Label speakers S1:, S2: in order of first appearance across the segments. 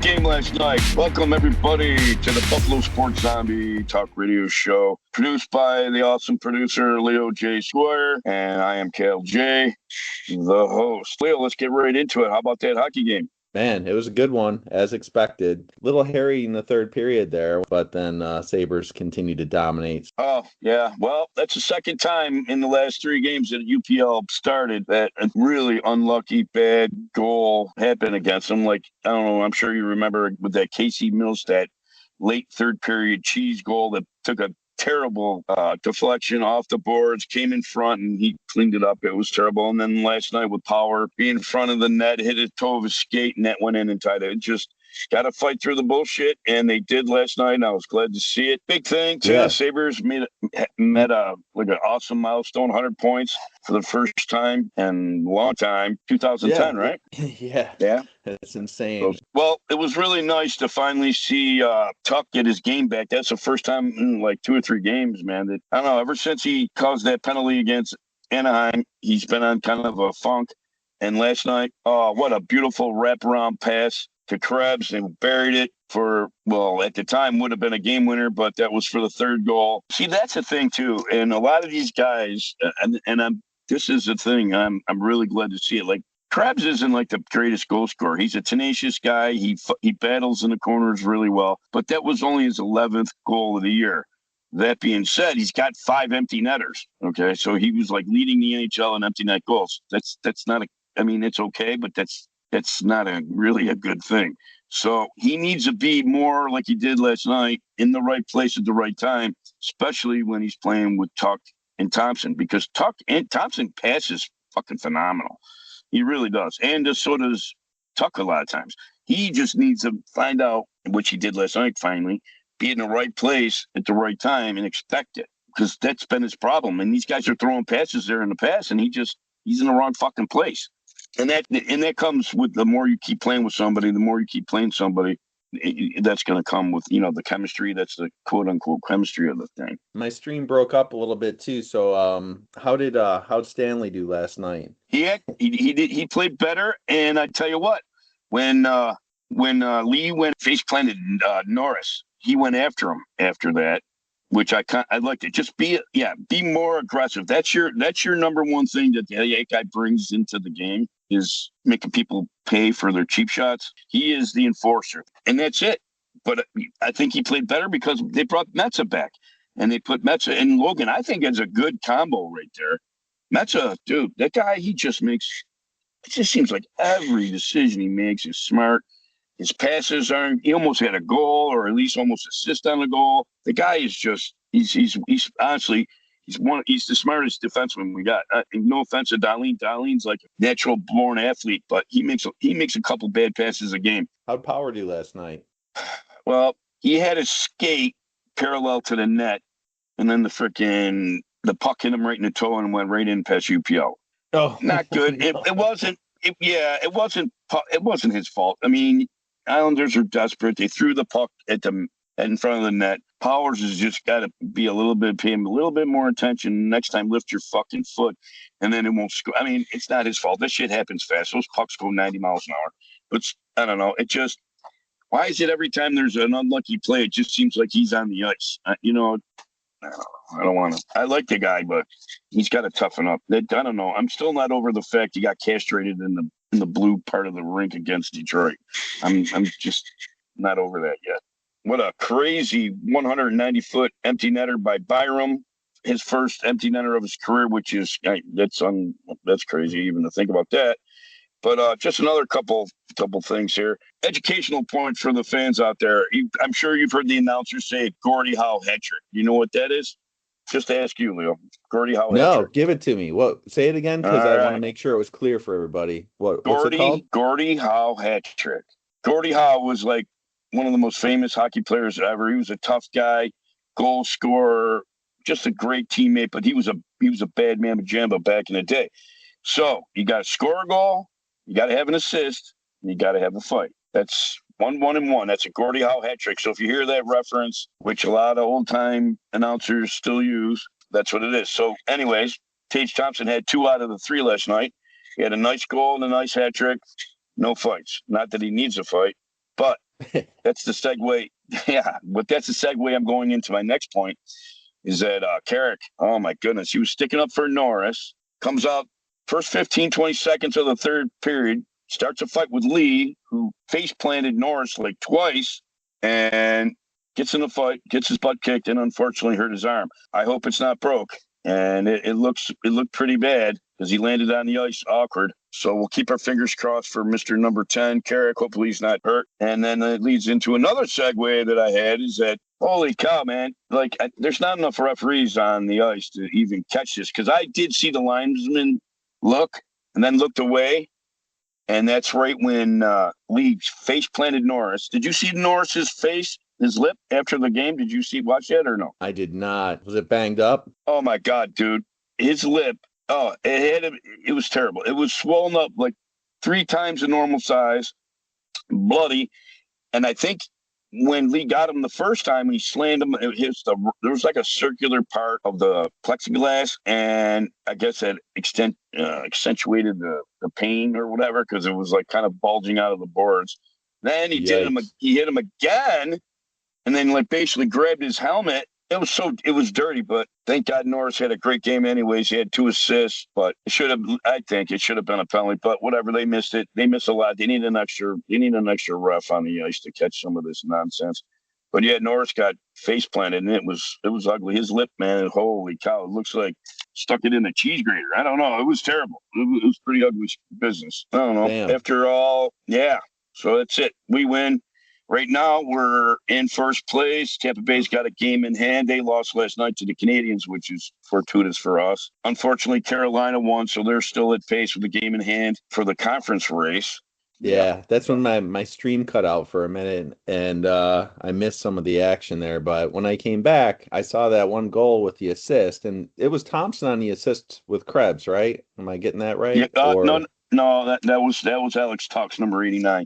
S1: game last night. Welcome, everybody, to the Buffalo Sports Zombie Talk Radio Show, produced by the awesome producer, Leo J. Squire, and I am Cal J., the host. Leo, let's get right into it. How about that hockey game?
S2: Man, it was a good one, as expected. Little hairy in the third period there, but then Sabres continued to dominate.
S1: Oh, yeah. Well, that's the second time in the last 3 games that UPL started that a really unlucky, bad goal happened against them. Like, I don't know, I'm sure you remember with that Casey Milstead late third period cheese goal that took a terrible deflection off the boards, came in front, and he cleaned it up. It was terrible. And then last night with Power being in front of the net, hit a toe of his skate, and that went in and tied it. Just got to fight through the bullshit, and they did last night, and I was glad to see it. Big thing, too. Yeah. Sabres met an awesome milestone, 100 points for the first time in a long time, 2010, right?
S2: Yeah. That's insane.
S1: Well, it was really nice to finally see Tuch get his game back. That's the first time in like 2 or 3 games, man. That, I don't know, ever since he caused that penalty against Anaheim, he's been on kind of a funk. And last night, what a beautiful wraparound pass to Krebs, and buried it for, well, at the time would have been a game winner, but that was for the third goal. See, that's the thing too. And a lot of these guys, this is the thing. I'm really glad to see it. Like, Krebs isn't like the greatest goal scorer. He's a tenacious guy. He battles in the corners really well, but that was only his 11th goal of the year. That being said, he's got 5 empty netters. Okay. So he was like leading the NHL in empty net goals. That's not it's okay, but that's not really a good thing. So he needs to be more like he did last night, in the right place at the right time, especially when he's playing with Tuch and Thompson, because Tuch and Thompson passes fucking phenomenal. He really does. And so does Tuch a lot of times. He just needs to find out, which he did last night finally, be in the right place at the right time and expect it, because that's been his problem. And these guys are throwing passes there in the past, and he's in the wrong fucking place. And that comes with the more you keep playing with somebody, the more you keep playing somebody, that's going to come with, the chemistry. That's the quote unquote chemistry of the thing.
S2: My stream broke up a little bit too. So how'd Stanley do last night?
S1: He played better. And I tell you what, when Lee went face planted Norris, he went after him after that, which I liked it. Just be more aggressive. That's your number one thing that the guy brings into the game, is making people pay for their cheap shots. He is the enforcer, and that's it. But I think he played better because they brought Metsä back, and they put Metsä and Logan. I think it's a good combo right there. Metsä, dude, that guy, it just seems like every decision he makes is smart. His passes he almost had a goal, or at least almost assist on a goal. The guy is just, he's honestly, he's the smartest defenseman we got. No offense to Dahlin. Dahlin's like a natural born athlete, but he makes a couple bad passes a game.
S2: How'd Power do last night?
S1: Well, he had a skate parallel to the net, and then the puck hit him right in the toe and went right in past UPL.
S2: Oh,
S1: not good. It wasn't his fault. I mean, Islanders are desperate. They threw the puck in front of the net. Powers has just got to pay him a little bit more attention. Next time, lift your fucking foot, and then it won't score. I mean, it's not his fault. This shit happens fast. Those pucks go 90 miles an hour. But I don't know. It just, why is it every time there's an unlucky play, it just seems like he's on the ice? I don't want to. I like the guy, but he's got to toughen up. I don't know. I'm still not over the fact he got castrated in the blue part of the rink against Detroit. I'm just not over that yet. What a crazy 190-foot empty netter by Byram. His first empty netter of his career, which is that's crazy even to think about that. But just another couple things here. Educational point for the fans out there. I'm sure you've heard the announcer say Gordie Howe Hat Trick. You know what that is? Just to ask you, Leo. Gordie Howe Hat Trick.
S2: No, give it to me. Well, say it again, because I want to make sure it was clear for everybody. What's it called?
S1: Gordie Howe Hat Trick. Gordie Howe was like one of the most famous hockey players ever. He was a tough guy, goal scorer, just a great teammate, but he was a bad man with Jamba back in the day. So you got to score a goal, you got to have an assist, and you got to have a fight. That's 1-1-1. That's a Gordie Howe hat trick. So if you hear that reference, which a lot of old-time announcers still use, that's what it is. So anyways, Tage Thompson had 2 out of the 3 last night. He had a nice goal and a nice hat trick. No fights. Not that he needs a fight, but That's the segue. Yeah, but that's the segue I'm going into my next point is that Carrick, oh my goodness, he was sticking up for Norris, comes out first 15, 20 seconds of the third period, starts a fight with Lee, who face planted Norris like twice, and gets in the fight, gets his butt kicked, and unfortunately hurt his arm. I hope it's not broke. And it looked pretty bad because he landed on the ice awkward. So we'll keep our fingers crossed for Mr. Number 10, Carrick. Hopefully he's not hurt. And then it leads into another segue that I had is that, holy cow, man, like there's not enough referees on the ice to even catch this. Because I did see the linesman look and then looked away. And that's right when Lee face planted Norris. Did you see Norris's face? His lip after the game? Did you watch that or no?
S2: I did not. Was it banged up?
S1: Oh my God, dude. His lip. Oh, it was terrible. It was swollen up like 3 times the normal size, bloody. And I think when Lee got him the first time, he slammed him. There was like a circular part of the plexiglass, and I guess that accentuated the pain or whatever because it was like kind of bulging out of the boards. Then he hit him again. And then, like, basically grabbed his helmet. It was dirty, but thank God Norris had a great game anyways. He had 2 assists, but I think it should have been a penalty, but whatever. They missed it. They missed a lot. They need an extra ref on the ice to catch some of this nonsense. But yeah, Norris got face planted, and it was ugly. His lip, man, holy cow. It looks like stuck it in a cheese grater. I don't know. It was terrible. It was pretty ugly business. I don't know.
S2: Damn.
S1: After all, yeah. So that's it. We win. Right now, we're in first place. Tampa Bay's got a game in hand. They lost last night to the Canadiens, which is fortuitous for us. Unfortunately, Carolina won, so they're still at pace with the game in hand for the conference race.
S2: Yeah, that's when my stream cut out for a minute, and I missed some of the action there. But when I came back, I saw that one goal with the assist, and it was Thompson on the assist with Krebs, right? Am I getting that right?
S1: Yeah, no, that was Alex Tuch's number 89.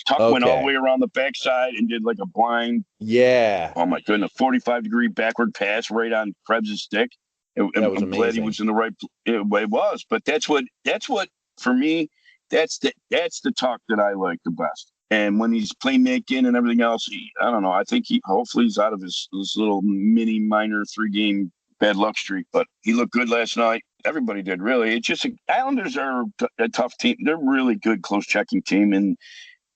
S1: Tuch went all the way around the backside and did like a blind.
S2: Yeah.
S1: Oh my goodness, 45-degree backward pass right on Krebs' stick.
S2: That was amazing.
S1: I'm glad he was in the right. It was, but that's what for me. That's the Tuch that I like the best. And when he's playmaking and everything else, I don't know. I think hopefully he's out of his little minor 3-game bad luck streak. But he looked good last night. Everybody did, really. It's just Islanders are a tough team. They're a really good close checking team, and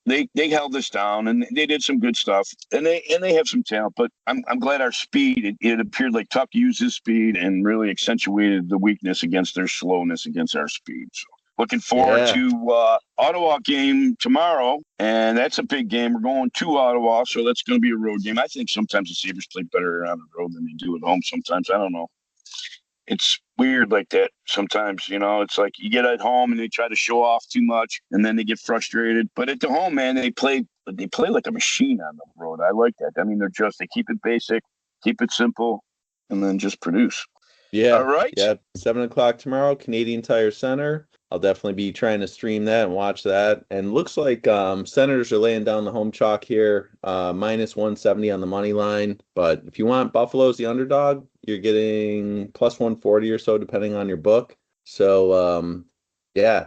S1: they held this down and they did some good stuff. And they have some talent. But I'm glad our speed. It appeared like Tuch used his speed and really accentuated the weakness against their slowness against our speed. So looking forward to Ottawa game tomorrow, and that's a big game. We're going to Ottawa, so that's going to be a road game. I think sometimes the Sabres play better on the road than they do at home sometimes. I don't know. It's weird like that sometimes, It's like you get at home and they try to show off too much, and then they get frustrated. But at the home, man, they play like a machine on the road. I like that. I mean, they keep it basic, keep it simple, and then just produce.
S2: Yeah.
S1: All right.
S2: Yeah. 7:00 tomorrow, Canadian Tire Center. I'll definitely be trying to stream that and watch that. And looks like Senators are laying down the home chalk here, minus 170 on the money line. But if you want Buffalo's the underdog, you're getting plus 140 or so, depending on your book. So,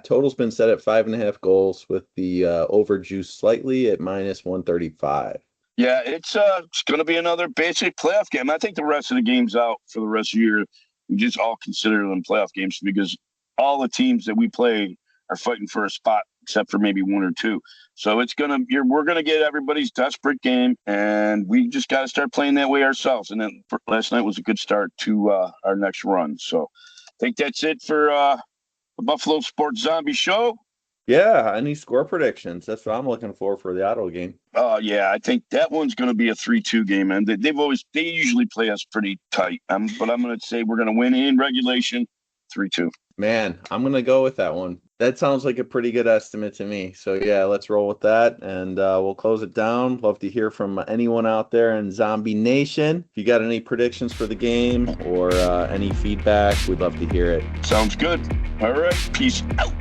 S2: total's been set at 5.5 goals with the over juice slightly at minus 135.
S1: Yeah, it's going to be another basic playoff game. I think the rest of the games out for the rest of the year, we just all consider them playoff games because all the teams that we play are fighting for a spot except for maybe 1 or 2. So we're going to get everybody's desperate game, and we just got to start playing that way ourselves. And then last night was a good start to our next run. So I think that's it for the Buffalo Sports Zombie Show.
S2: Yeah, any score predictions? That's what I'm looking for the Ottawa game.
S1: Yeah, I think that one's going to be a 3-2 game, and they usually play us pretty tight. But I'm going to say we're going to win in regulation, 3-2.
S2: Man, I'm going to go with that one. That sounds like a pretty good estimate to me. So, yeah, let's roll with that, and we'll close it down. Love to hear from anyone out there in Zombie Nation. If you got any predictions for the game or any feedback, we'd love to hear it.
S1: Sounds good. All right. Peace out.